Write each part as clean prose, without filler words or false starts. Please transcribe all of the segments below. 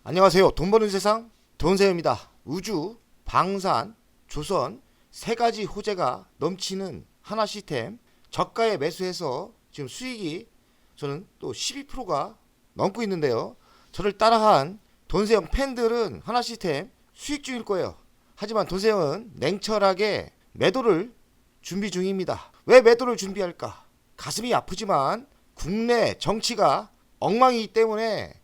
안녕하세요. 돈 버는 세상 돈세입니다. 우주, 방산, 조선 세 가지 호재가 넘치는 하나 시스템 저가에 매수해서 지금 수익이 저는 또 12%가 넘고 있는데요. 저를 따라한 돈세형 팬들은 하나 시스템 수익 중일 거예요. 하지만 돈세형은 냉철하게 매도를 준비 중입니다. 왜 매도를 준비할까? 가슴이 아프지만 국내 정치가 엉망이기 때문에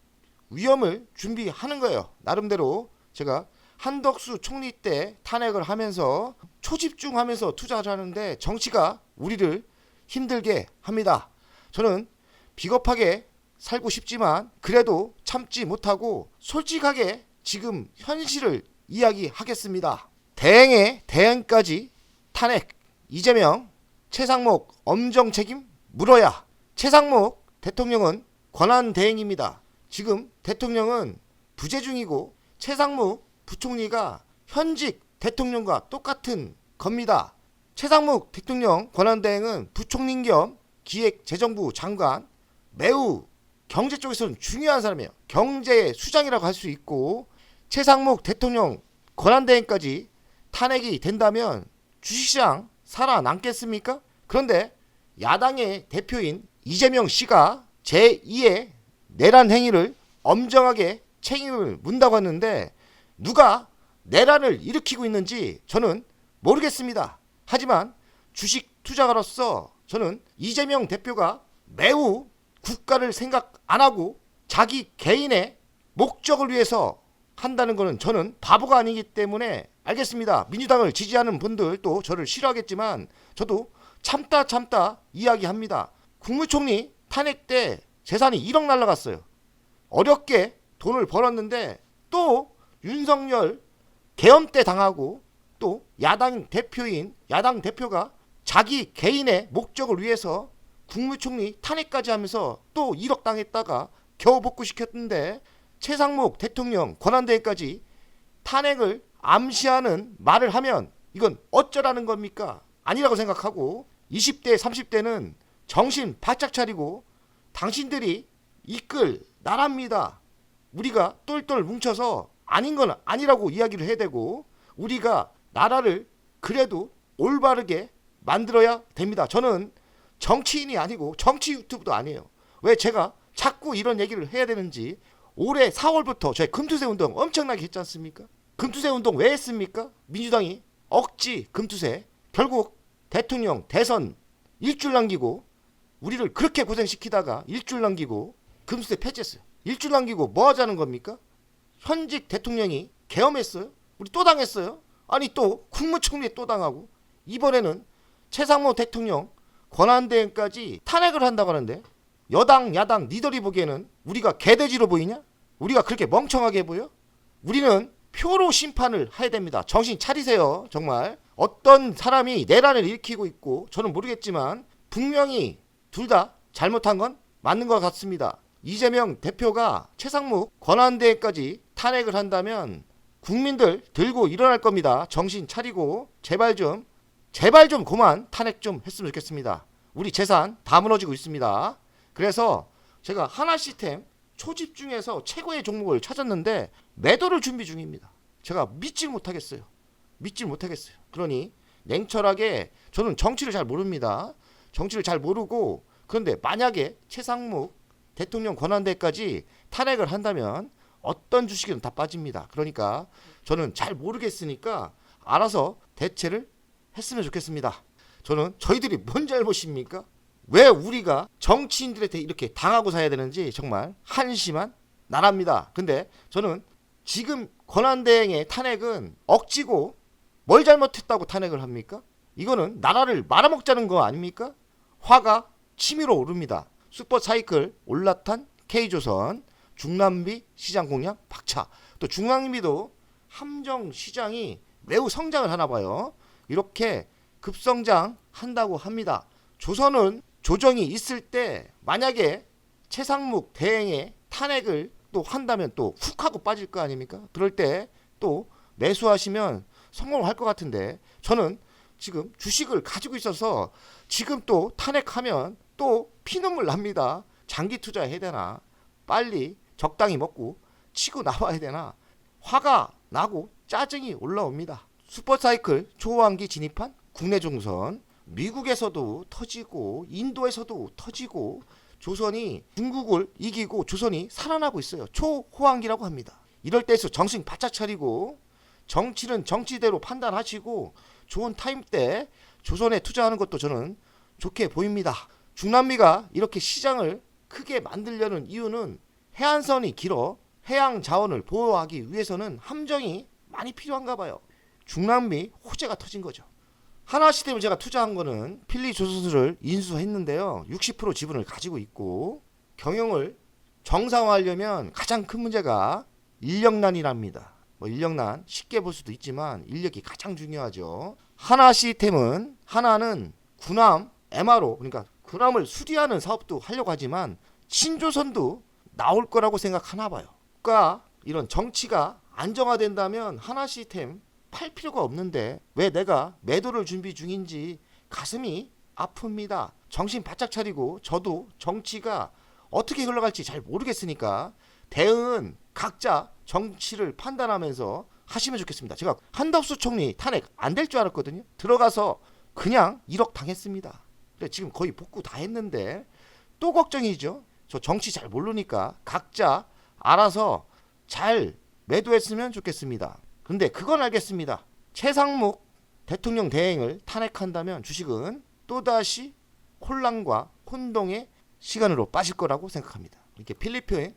위험을 준비하는 거예요. 나름대로 제가 한덕수 총리 때 탄핵을 하면서 초집중하면서 투자를 하는데 정치가 우리를 힘들게 합니다. 저는 비겁하게 살고 싶지만 그래도 참지 못하고 솔직하게 지금 현실을 이야기하겠습니다. 대행의 대행까지 탄핵 이재명 최상목 엄정 책임 물어야. 최상목 대통령은 권한 대행입니다. 지금 대통령은 부재 중이고 최상목 부총리가 현직 대통령과 똑같은 겁니다. 최상목 대통령 권한대행은 부총리 겸 기획재정부 장관, 매우 경제 쪽에서는 중요한 사람이에요. 경제의 수장이라고 할 수 있고 최상목 대통령 권한대행까지 탄핵이 된다면 주식시장 살아남겠습니까? 그런데 야당의 대표인 이재명 씨가 제2의 내란 행위를 엄정하게 책임을 묻는다고 하는데 누가 내란을 일으키고 있는지 저는 모르겠습니다. 하지만 주식 투자가로서 저는 이재명 대표가 매우 국가를 생각 안 하고 자기 개인의 목적을 위해서 한다는 것은 저는 바보가 아니기 때문에 알겠습니다. 민주당을 지지하는 분들 또 저를 싫어하겠지만 저도 참다 이야기합니다. 국무총리 탄핵 때 재산이 1억 날라갔어요. 어렵게 돈을 벌었는데 또 윤석열 계엄 때 당하고 또 야당 대표가 자기 개인의 목적을 위해서 국무총리 탄핵까지 하면서 또 1억 당했다가 겨우 복구시켰는데 최상목 대통령 권한대행까지 탄핵을 암시하는 말을 하면 이건 어쩌라는 겁니까? 아니라고 생각하고 20대 30대는 정신 바짝 차리고 당신들이 이끌 나라입니다. 우리가 똘똘 뭉쳐서 아닌 건 아니라고 이야기를 해야 되고 우리가 나라를 그래도 올바르게 만들어야 됩니다. 저는 정치인이 아니고 정치 유튜브도 아니에요. 왜 제가 자꾸 이런 얘기를 해야 되는지 올해 4월부터 저희 금투세 운동 엄청나게 했지 않습니까? 금투세 운동 왜 했습니까? 민주당이 억지 금투세 결국 대통령 대선 일주일 남기고 우리를 그렇게 고생시키다가 일주일 남기고 금투세 폐지했어요. 일주일 남기고 뭐 하자는 겁니까? 현직 대통령이 계엄했어요. 우리 또 당했어요. 아니 또 국무총리에 또 당하고 이번에는 최상목 대통령 권한대행까지 탄핵을 한다고 하는데 여당 야당 니들이 보기에는 우리가 개돼지로 보이냐? 우리가 그렇게 멍청하게 보여? 우리는 표로 심판을 해야 됩니다. 정신 차리세요. 정말 어떤 사람이 내란을 일으키고 있고 저는 모르겠지만 분명히 둘 다 잘못한 건 맞는 것 같습니다. 이재명 대표가 최상목 권한대행까지 탄핵을 한다면 국민들 들고 일어날 겁니다. 정신 차리고 제발 좀 그만 탄핵 좀 했으면 좋겠습니다. 우리 재산 다 무너지고 있습니다. 그래서 제가 하나 시스템 초집중해서 최고의 종목을 찾았는데 매도를 준비 중입니다. 제가 믿질 못하겠어요. 그러니 냉철하게 저는 정치를 잘 모릅니다. 정치를 잘 모르고 그런데 만약에 최상목 대통령 권한대까지 탄핵을 한다면 어떤 주식은 다 빠집니다. 그러니까 저는 잘 모르겠으니까 알아서 대체를 했으면 좋겠습니다. 저는 저희들이 뭔 잘못입니까? 왜 우리가 정치인들한테 이렇게 당하고 사야 되는지 정말 한심한 나라입니다. 근데 저는 지금 권한대행의 탄핵은 억지고 뭘 잘못했다고 탄핵을 합니까? 이거는 나라를 말아먹자는 거 아닙니까? 화가 치밀어 오릅니다. 슈퍼사이클 올라탄 K조선 중남미 시장 공략 박차. 또 중앙미도 함정 시장이 매우 성장을 하나 봐요. 이렇게 급성장 한다고 합니다. 조선은 조정이 있을 때 만약에 최상목 대행의 탄핵을 또 한다면 또 훅 하고 빠질 거 아닙니까? 그럴 때 또 매수하시면 성공을 할 것 같은데 저는 지금 주식을 가지고 있어서 지금 또 탄핵하면 또 피눈물 납니다. 장기 투자해야 되나? 빨리 적당히 먹고 치고 나와야 되나 화가 나고 짜증이 올라옵니다. 슈퍼사이클 초호환기 진입한 국내 종선, 미국에서도 터지고 인도에서도 터지고 조선이 중국을 이기고 조선이 살아나고 있어요. 초호환기라고 합니다. 이럴 때일수록 정신 바짝 차리고 정치는 정치대로 판단하시고 좋은 타임 때 조선에 투자하는 것도 저는 좋게 보입니다. 중남미가 이렇게 시장을 크게 만들려는 이유는 해안선이 길어 해양 자원을 보호하기 위해서는 함정이 많이 필요한가 봐요. 중남미 호재가 터진 거죠. 하나시스템을 제가 투자한 거는 필리조선을 인수했는데요. 60% 지분을 가지고 있고 경영을 정상화하려면 가장 큰 문제가 인력난이랍니다. 인력난 쉽게 볼 수도 있지만 인력이 가장 중요하죠. 하나시스템은 하나는 군함 MRO 그러니까 군함을 수리하는 사업도 하려고 하지만 신조선도 나올 거라고 생각하나 봐요. 국가 이런 정치가 안정화된다면 하나시스템 팔 필요가 없는데 왜 내가 매도를 준비 중인지 가슴이 아픕니다. 정신 바짝 차리고 저도 정치가 어떻게 흘러갈지 잘 모르겠으니까 대응은 각자 정치를 판단하면서 하시면 좋겠습니다. 제가 한덕수 총리 탄핵 안 될 줄 알았거든요. 들어가서 그냥 1억 당했습니다. 지금 거의 복구 다 했는데 또 걱정이죠. 저 정치 잘 모르니까 각자 알아서 잘 매도했으면 좋겠습니다. 근데 그건 알겠습니다. 최상목 대통령 대행을 탄핵한다면 주식은 또다시 혼란과 혼동의 시간으로 빠질 거라고 생각합니다. 이렇게 필리핀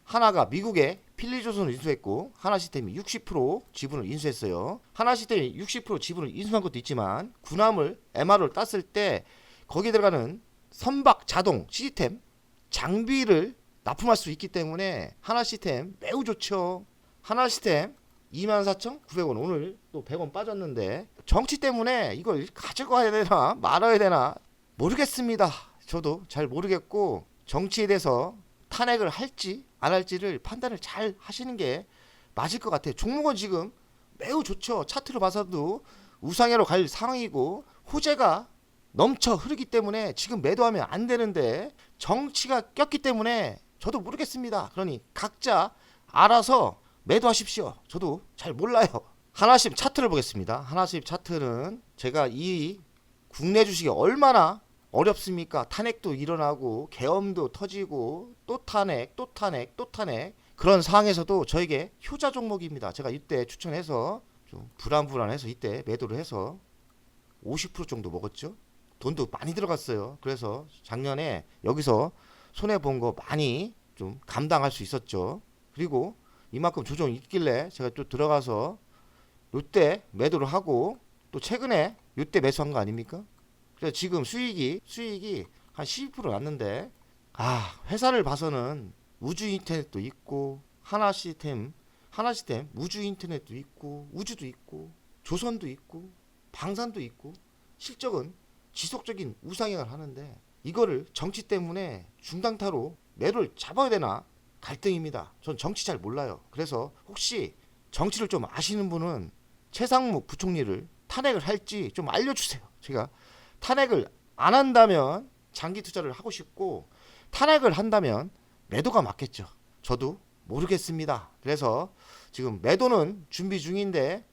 하나가 미국에 필리조선을 인수했고 하나시스템이 60% 지분을 인수했어요. 하나시스템이 60% 지분을 인수한 것도 있지만 군함을 MR을 땄을 때 거기에 들어가는 선박 자동 시스템 장비를 납품할 수 있기 때문에 하나시스템 매우 좋죠. 하나시스템 24,900원 오늘 또 100원 빠졌는데 정치 때문에 이걸 가져가야 되나 말아야 되나 모르겠습니다. 저도 잘 모르겠고 정치에 대해서 탄핵을 할지 안 할지를 판단을 잘 하시는 게 맞을 것 같아요. 종목은 지금 매우 좋죠. 차트로 봐서도 우상향으로 갈 상황이고 호재가 넘쳐 흐르기 때문에 지금 매도하면 안 되는데 정치가 꼈기 때문에 저도 모르겠습니다. 그러니 각자 알아서 매도하십시오. 저도 잘 몰라요. 하나씩 차트를 보겠습니다. 하나씩 차트는 제가 이 국내 주식이 얼마나 어렵습니까? 탄핵도 일어나고 계엄도 터지고 또 탄핵 또 탄핵 또 탄핵 그런 상황에서도 저에게 효자 종목입니다. 제가 이때 추천해서 좀 불안해서 이때 매도를 해서 50% 정도 먹었죠. 돈도 많이 들어갔어요. 그래서 작년에 여기서 손해본 거 많이 좀 감당할 수 있었죠. 그리고 이만큼 조정이 있길래 제가 또 들어가서 이때 매도를 하고 또 최근에 이때 매수한 거 아닙니까? 그래서 지금 수익이 한 12% 났는데 회사를 봐서는 우주 인터넷도 있고 하나시스템 우주 인터넷도 있고 우주도 있고 조선도 있고 방산도 있고 실적은 지속적인 우상향을 하는데 이거를 정치 때문에 중단타로 매를 잡아야 되나 갈등입니다. 전 정치 잘 몰라요. 그래서 혹시 정치를 좀 아시는 분은 최상목 부총리를 탄핵을 할지 좀 알려주세요. 제가 탄핵을 안 한다면 장기 투자를 하고 싶고 탄핵을 한다면 매도가 맞겠죠. 저도 모르겠습니다. 그래서 지금 매도는 준비 중인데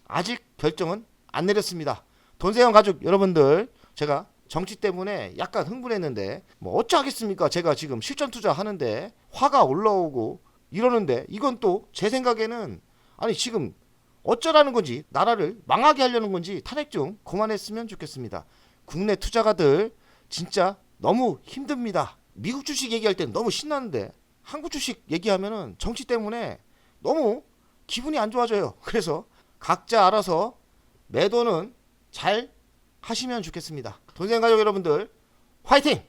아직 결정은 안 내렸습니다. 돈세영 가족 여러분들 제가 정치 때문에 약간 흥분했는데 뭐 어쩌겠습니까? 제가 지금 실전 투자 하는데 화가 올라오고 이러는데 이건 또 제 생각에는 아니 지금 어쩌라는 건지 나라를 망하게 하려는 건지 탄핵 좀 그만했으면 좋겠습니다. 국내 투자가들 진짜 너무 힘듭니다. 미국 주식 얘기할 때는 너무 신나는데 한국 주식 얘기하면은 정치 때문에 너무 기분이 안 좋아져요. 그래서 각자 알아서 매도는 잘 하시면 좋겠습니다. 돈생 가족 여러분들 화이팅!